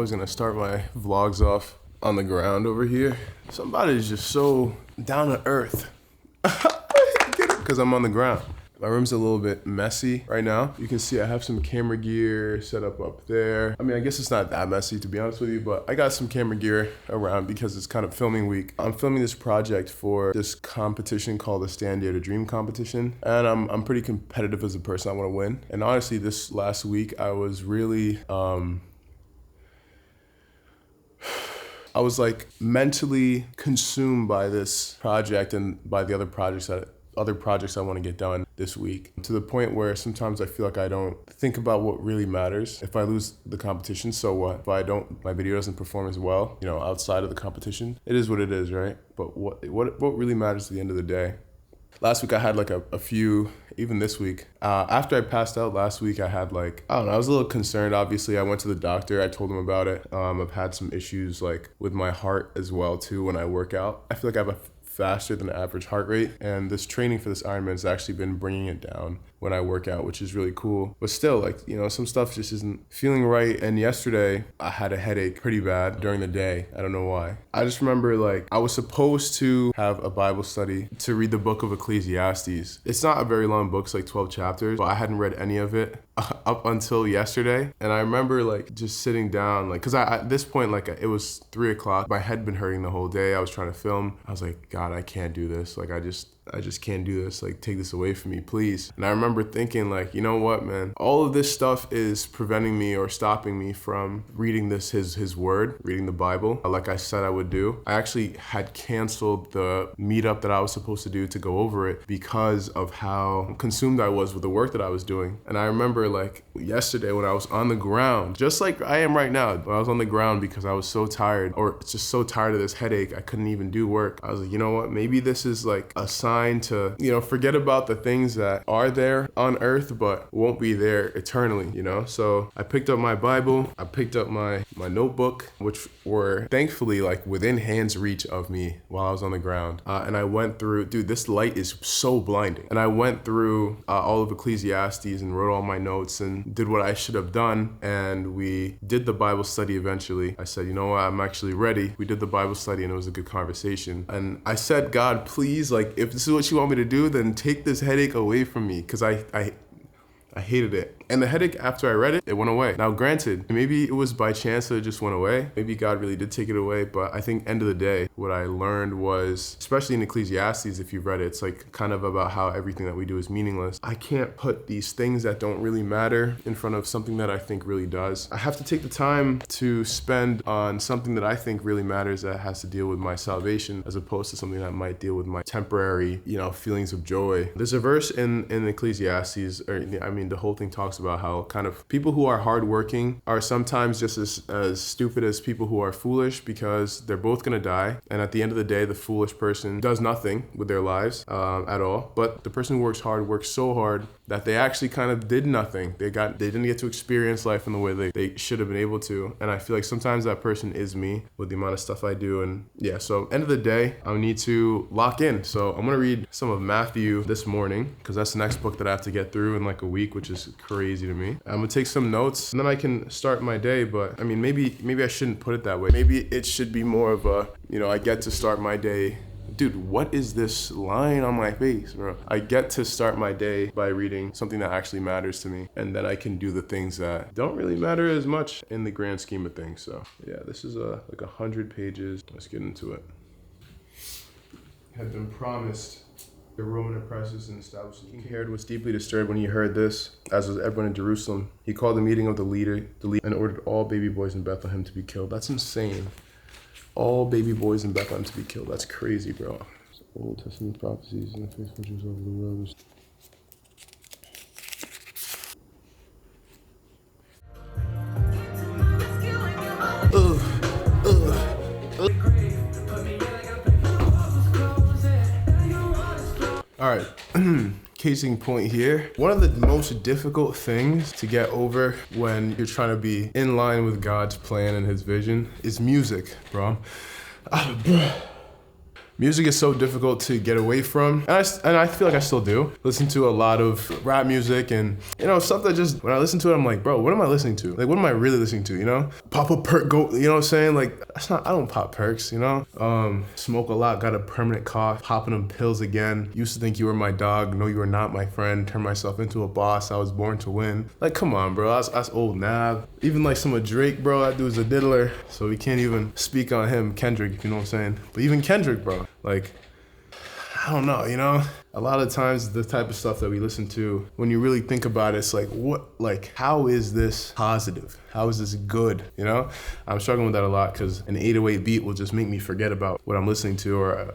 always gonna start my vlogs off on the ground over here. Somebody's just so down to earth. Because I'm on the ground. My room's a little bit messy right now. You can see I have some camera gear set up there. I mean, I guess it's not that messy to be honest with you, but I got some camera gear around because it's kind of filming week. I'm filming this project for this competition called the Stand Dare to Dream competition. And I'm pretty competitive as a person. I want to win. And honestly, this last week, I was really, I was like mentally consumed by this project and by the other projects I want to get done this week, to the point where sometimes I feel like I don't think about what really matters. If I lose the competition, so what? If my video doesn't perform as well, outside of the competition, it is what it is, right? But what really matters at the end of the day? Last week I had like a few, even this week. After I passed out last week, I had I was a little concerned. Obviously, I went to the doctor. I told him about it. I've had some issues with my heart as well too when I work out. I feel like I have a faster than average heart rate, and this training for this Ironman has actually been bringing it down when I work out, which is really cool. But still, some stuff just isn't feeling right. And yesterday I had a headache pretty bad during the day. I don't know why. I just remember I was supposed to have a Bible study to read the book of Ecclesiastes. It's not a very long book, it's 12 chapters, but I hadn't read any of it up until yesterday. And I remember just sitting down, because at this point, it was 3 o'clock. My head had been hurting the whole day. I was trying to film. I was like, God, I can't do this. I just can't do this. Take this away from me, please. And I remember thinking you know what, man? All of this stuff is preventing me or stopping me from reading his word, reading the Bible, like I said I would do. I actually had canceled the meetup that I was supposed to do to go over it because of how consumed I was with the work that I was doing. And I remember yesterday when I was on the ground, just like I am right now, when I was on the ground because I was so tired, or just so tired of this headache, I couldn't even do work. I was like, you know what? Maybe this is a sign to, forget about the things that are there on earth but won't be there eternally, So I picked up my Bible, I picked up my notebook, which were thankfully within hand's reach of me while I was on the ground. And I went through, dude, this light is so blinding. And I went through all of Ecclesiastes and wrote all my notes and did what I should have done. And we did the Bible study eventually. I said, you know what, I'm actually ready. We did the Bible study and it was a good conversation. And I said, God, please, if this is what you want me to do, then take this headache away from me, because I hated it. And the headache, after I read it, it went away. Now granted, maybe it was by chance that it just went away. Maybe God really did take it away, but I think end of the day, what I learned was, especially in Ecclesiastes, if you've read it, it's kind of about how everything that we do is meaningless. I can't put these things that don't really matter in front of something that I think really does. I have to take the time to spend on something that I think really matters, that has to deal with my salvation, as opposed to something that might deal with my temporary, feelings of joy. There's a verse in Ecclesiastes, the whole thing talks about how kind of people who are hardworking are sometimes just as stupid as people who are foolish, because they're both gonna die. And at the end of the day, the foolish person does nothing with their lives at all. But the person who works hard works so hard that they actually kind of did nothing. They didn't get to experience life in the way they should have been able to. And I feel like sometimes that person is me with the amount of stuff I do. And yeah, so end of the day, I need to lock in. So I'm gonna read some of Matthew this morning, because that's the next book that I have to get through in a week, which is crazy to me. I'm gonna take some notes and then I can start my day. But maybe I shouldn't put it that way. Maybe it should be more of a, I get to start my day. Dude, what is this line on my face, bro? I get to start my day by reading something that actually matters to me, and then I can do the things that don't really matter as much in the grand scheme of things. So yeah, this is 100 pages. Let's get into it. Had been promised the Roman oppressors and established. King Herod was deeply disturbed when he heard this, as was everyone in Jerusalem. He called a meeting of the leader, and ordered all baby boys in Bethlehem to be killed. That's insane. All baby boys in Bethlehem to be killed. That's crazy, bro. Old Testament prophecies and the faithful Jews over the world. All right. Casing point here. One of the most difficult things to get over when you're trying to be in line with God's plan and his vision is music, bro. music is so difficult to get away from. And I feel like I still do. Listen to a lot of rap music and, stuff that just, when I listen to it, I'm like, bro, what am I listening to? Like, what am I really listening to, Pop a perk, go, you know what I'm saying? Like, I don't pop perks, Smoke a lot, got a permanent cough, popping them pills again. Used to think you were my dog, no, you are not my friend. Turn myself into a boss, I was born to win. Like, come on, bro, that's old Nav. Even like some of Drake, bro, that dude's a diddler, so we can't even speak on him, Kendrick, if you know what I'm saying. But even Kendrick, bro, like, I don't know, A lot of times the type of stuff that we listen to, when you really think about it, it's like, how is this positive? How is this good? I'm struggling with that a lot because an 808 beat will just make me forget about what I'm listening to, or,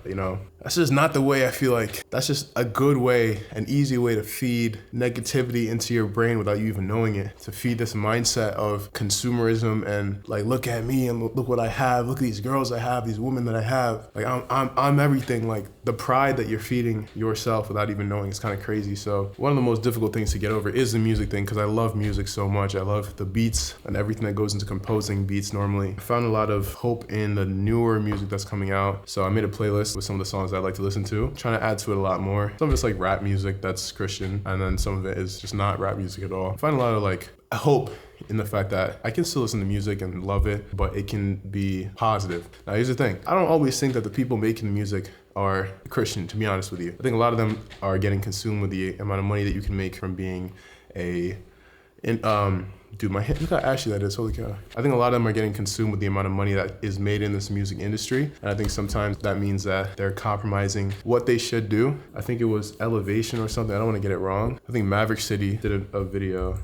that's just not the way I feel like. That's just a good way, an easy way to feed negativity into your brain without you even knowing it, to feed this mindset of consumerism and like, look at me and look what I have. Look at these girls I have, these women that I have. Like, I'm everything. Like, the pride that you're feeding yourself without even knowing is kind of crazy. So one of the most difficult things to get over is the music thing, because I love music so much. I love the beats and everything that goes into composing beats normally. I found a lot of hope in the newer music that's coming out. So I made a playlist with some of the songs I like to listen to, trying to add to it a lot more. Some of it's like rap music that's Christian, and then some of it is just not rap music at all. I find a lot of like hope in the fact that I can still listen to music and love it, but it can be positive. Now here's the thing, I don't always think that the people making the music are Christian, to be honest with you. I think a lot of them are getting consumed with the amount of money that you can make from being dude, my hand, look how ashy that is, holy cow. I think a lot of them are getting consumed with the amount of money that is made in this music industry. And I think sometimes that means that they're compromising what they should do. I think it was Elevation or something, I don't wanna get it wrong. I think Maverick City did a video.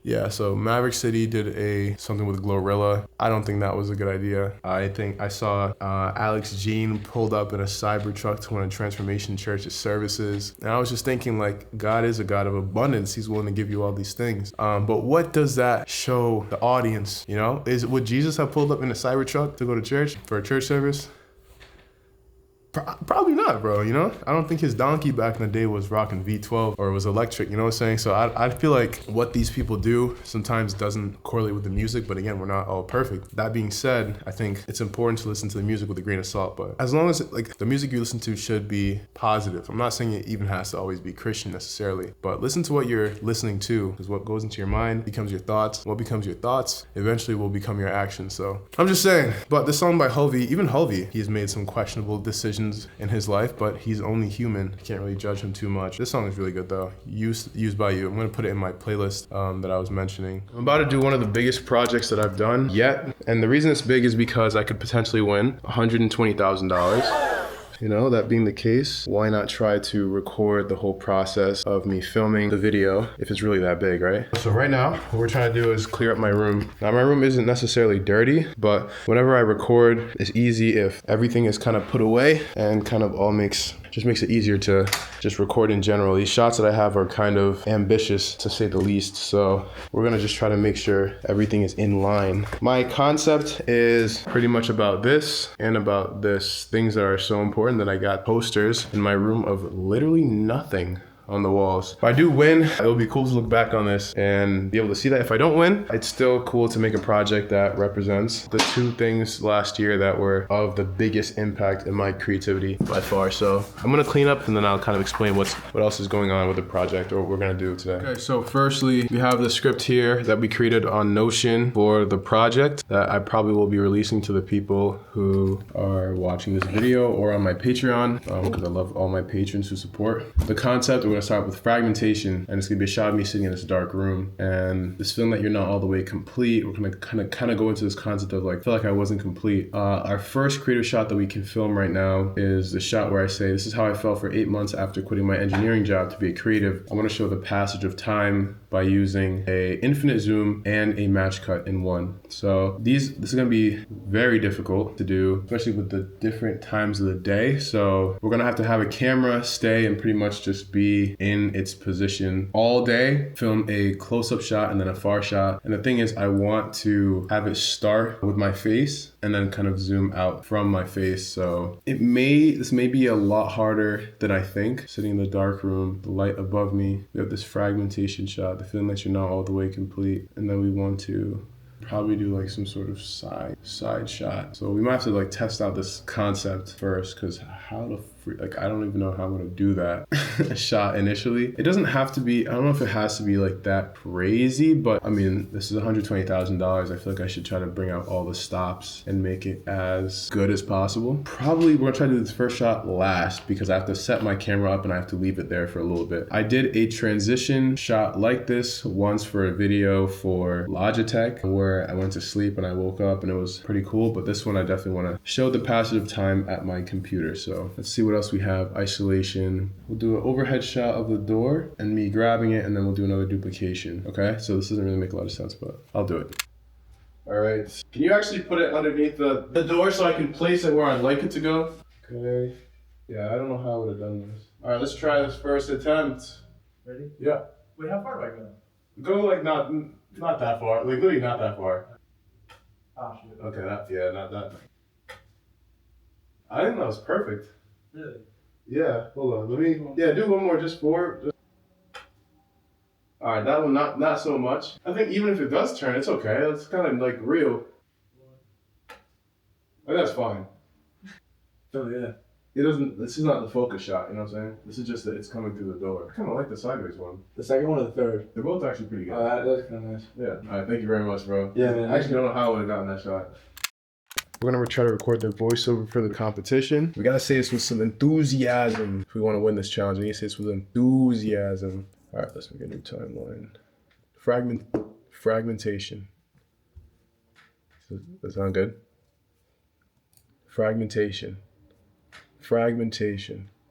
Yeah, so Maverick City did something with Glorilla. I don't think that was a good idea. I think I saw Alex Jean pulled up in a Cybertruck to one of Transformation Church's services. And I was just thinking, like, God is a God of abundance. He's willing to give you all these things. But what does that show the audience, Would Jesus have pulled up in a Cybertruck to go to church for a church service? Probably not, bro, I don't think his donkey back in the day was rocking V12 or it was electric, you know what I'm saying? So I feel like what these people do sometimes doesn't correlate with the music, but again, we're not all perfect. That being said, I think it's important to listen to the music with a grain of salt, but as long as like the music you listen to should be positive. I'm not saying it even has to always be Christian necessarily, but listen to what you're listening to, because what goes into your mind becomes your thoughts. What becomes your thoughts eventually will become your actions. So I'm just saying, but this song by Hulvey, even Hulvey, he's made some questionable decisions in his life, but he's only human. Can't really judge him too much. This song is really good though. Used by You. I'm gonna put it in my playlist that I was mentioning. I'm about to do one of the biggest projects that I've done yet, and the reason it's big is because I could potentially win $120,000. That being the case, why not try to record the whole process of me filming the video if it's really that big, right? So right now, what we're trying to do is clear up my room. Now my room isn't necessarily dirty, but whenever I record, it's easy if everything is kind of put away and kind of all just makes it easier to just record in general. These shots that I have are kind of ambitious, to say the least, so we're gonna just try to make sure everything is in line. My concept is pretty much about this and about this, things that are so important that I got posters in my room of literally nothing on the walls. If I do win, it'll be cool to look back on this and be able to see that. If I don't win, it's still cool to make a project that represents the two things last year that were of the biggest impact in my creativity by far. So I'm gonna clean up and then I'll kind of explain what else is going on with the project or what we're gonna do today. Okay, so firstly, we have the script here that we created on Notion for the project that I probably will be releasing to the people who are watching this video or on my Patreon, because I love all my patrons who support. The concept, we're gonna start with fragmentation, and it's gonna be a shot of me sitting in this dark room and this feeling that you're not all the way complete. We're gonna kind of go into this concept of like, feel like I wasn't complete. Our first creative shot that we can film right now is the shot where I say, this is how I felt for 8 months after quitting my engineering job to be a creative. I wanna show the passage of time by using a infinite zoom and a match cut in one. So this is gonna be very difficult to do, especially with the different times of the day. So we're gonna have to have a camera stay and pretty much just be in its position all day, film a close-up shot and then a far shot. And the thing is, I want to have it start with my face and then kind of zoom out from my face. So this may be a lot harder than I think. Sitting in the dark room, the light above me, we have this fragmentation shot, the feeling that you're not all the way complete. And then we want to probably do like some sort of side shot. So we might have to like test out this concept first, because how the like I don't even know how I'm gonna do that shot initially. It doesn't have to be, I don't know if it has to be like that crazy, but I mean, this is $120,000. I feel like I should try to bring out all the stops and make it as good as possible. Probably we're gonna try to do this first shot last, because I have to set my camera up and I have to leave it there for a little bit. I did a transition shot like this once for a video for Logitech, where I went to sleep and I woke up and it was pretty cool, but this one I definitely wanna show the passage of time at my computer. So let's see what else we have. Isolation. We'll do an overhead shot of the door and me grabbing it, and then we'll do another duplication. Okay, so this doesn't really make a lot of sense, but I'll do it. All right, can you actually put it underneath the door so I can place it where I'd like it to go? Okay, yeah, I don't know how I would have done this. All right, let's try this first attempt. Ready? Yeah. Wait, how far do I go? Go like not that far, like literally not that far. Oh, shit. Okay, not that. I think that was perfect. Really? Yeah, hold on. Do one more just for. All right, that one not so much. I think even if it does turn, it's okay. It's kind of like real. Like, that's fine. Oh yeah. It doesn't. This is not the focus shot. You know what I'm saying? This is just that it's coming through the door. I kind of like the sideways one. The second one or the third? They're both actually pretty good. Oh, that's kind of nice. Yeah. All right. Thank you very much, bro. Yeah, man. I actually don't know how I would have gotten that shot. We're gonna try to record the voiceover for the competition. We gotta say this with some enthusiasm if we want to win this challenge. We need to say this with enthusiasm. All right, let's make a new timeline. Fragmentation. Does that sound good? Fragmentation.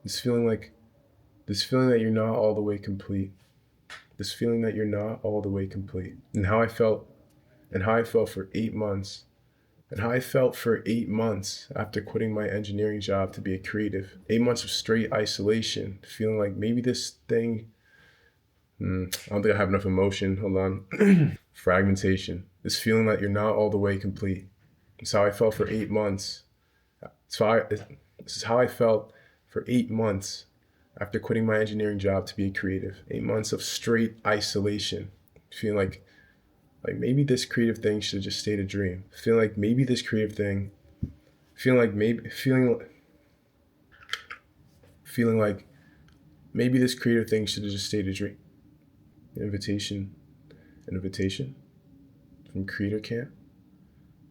This feeling that you're not all the way complete. This feeling that you're not all the way complete. And how I felt for 8 months. And how I felt for 8 months after quitting my engineering job to be a creative. 8 months of straight isolation, feeling like maybe this thing, I don't think I have enough emotion, hold on. Fragmentation, this feeling that you're not all the way complete. It's how I felt for 8 months. This is how I felt for 8 months after quitting my engineering job to be a creative. 8 months of straight isolation, feeling like maybe this creative thing should have just stayed a dream. Feeling like maybe this creative thing should have just stayed a dream. An invitation from creator camp.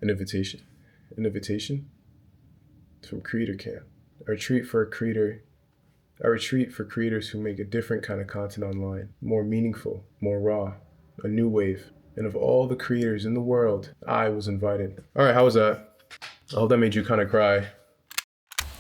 An invitation from creator camp. A retreat for creators who make a different kind of content online. More meaningful, more raw, a new wave. And of all the creators in the world, I was invited. All right, how was that? I hope that made you kind of cry.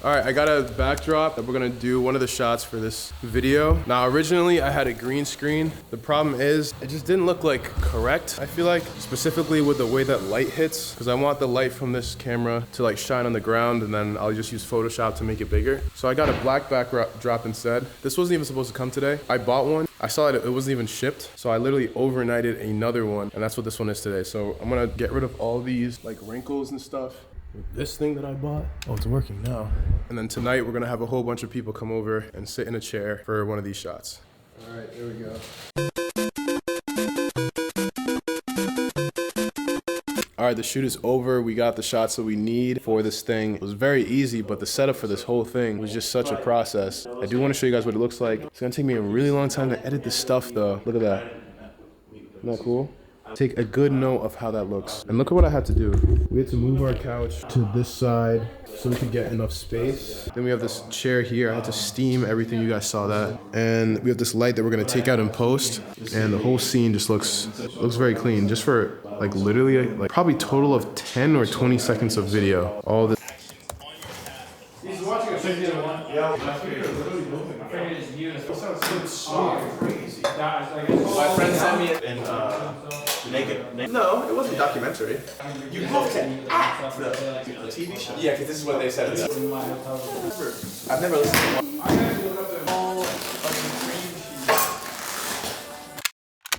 All right, I got a backdrop that we're gonna do one of the shots for this video. Now, originally I had a green screen. The problem is it just didn't look like correct, I feel like, specifically with the way that light hits, because I want the light from this camera to like shine on the ground, and then I'll just use Photoshop to make it bigger. So I got a black backdrop instead. This wasn't even supposed to come today. I bought one. I saw it wasn't even shipped. So I literally overnighted another one, and that's what this one is today. So I'm gonna get rid of all these like wrinkles and stuff. This thing that I bought, oh, it's working now. And then tonight we're gonna have a whole bunch of people come over and sit in a chair for one of these shots. All right, here we go. All right, the shoot is over. We got the shots that we need for this thing. It was very easy, but the setup for this whole thing was just such a process. I do want to show you guys what it looks like. It's gonna take me a really long time to edit this stuff though. Look at that. Isn't that cool? Take a good note of how that looks. And look at what I had to do. We had to move our couch to this side so we could get enough space. Then we have this chair here. I had to steam everything. You guys saw that. And we have this light that we're gonna take out in post. And the whole scene just looks very clean. Just for like literally like probably total of 10 or 20 seconds of video. All this. He's watching a video. Yeah, my friend sent me it and Naked. No, it wasn't a documentary. You have to act the TV show. Yeah, because this is what they said. I've never listened to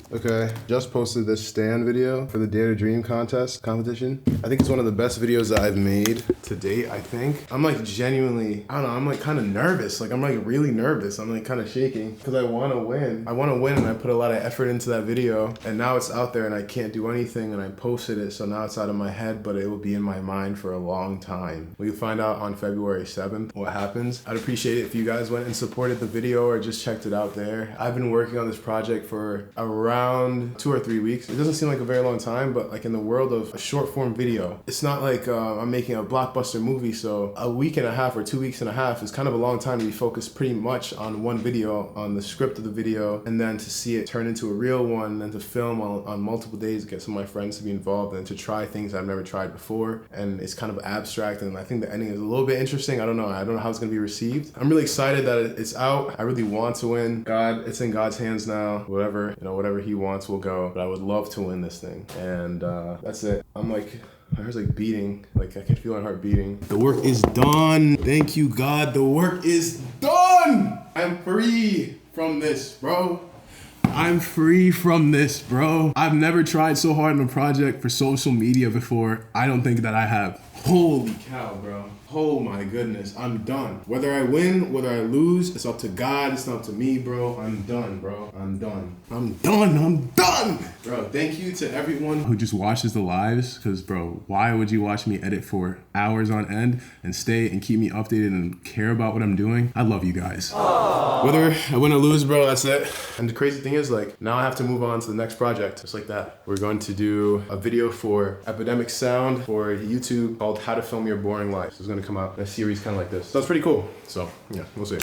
one. Okay, just posted this stand video for the Dare to Dream competition. I think it's one of the best videos that I've made to date, I think. I'm like genuinely, I don't know, I'm like kind of nervous. Like I'm like really nervous. I'm like kind of shaking because I want to win. I want to win and I put a lot of effort into that video and now it's out there and I can't do anything and I posted it. So now it's out of my head, but it will be in my mind for a long time. We can find out on February 7th what happens. I'd appreciate it if you guys went and supported the video or just checked it out there. I've been working on this project for around 2 or 3 weeks. It doesn't seem like a very long time, but like in the world of a short form video, it's not like I'm making a blockbuster movie. So a week and a half or 2 weeks and a half is kind of a long time to be focused pretty much on one video, on the script of the video, and then to see it turn into a real one and to film on multiple days, get some of my friends to be involved and to try things I've never tried before. And it's kind of abstract and I think the ending is a little bit interesting. I don't know how it's gonna be received. I'm really excited that it's out. I really want to win. It's in God's hands now. Whatever he wants will go, but I would love to win this thing. And that's it. I'm like, my heart's like beating. Like I can feel my heart beating. The work is done. Thank you, God. The work is done. I'm free from this, bro. I'm free from this, bro. I've never tried so hard on a project for social media before. I don't think that I have. Holy cow, bro. Oh my goodness, I'm done. Whether I win, whether I lose, it's up to God, it's not up to me, bro. I'm done, bro. I'm done. Bro, thank you to everyone who just watches the lives, because bro, why would you watch me edit for hours on end and stay and keep me updated and care about what I'm doing? I love you guys. Aww. Whether I win or lose, bro, that's it. And the crazy thing is, like, now I have to move on to the next project, just like that. We're going to do a video for Epidemic Sound for YouTube called How to Film Your Boring Life. So it's gonna come out in a series kind of like this. So it's pretty cool. So yeah, we'll see.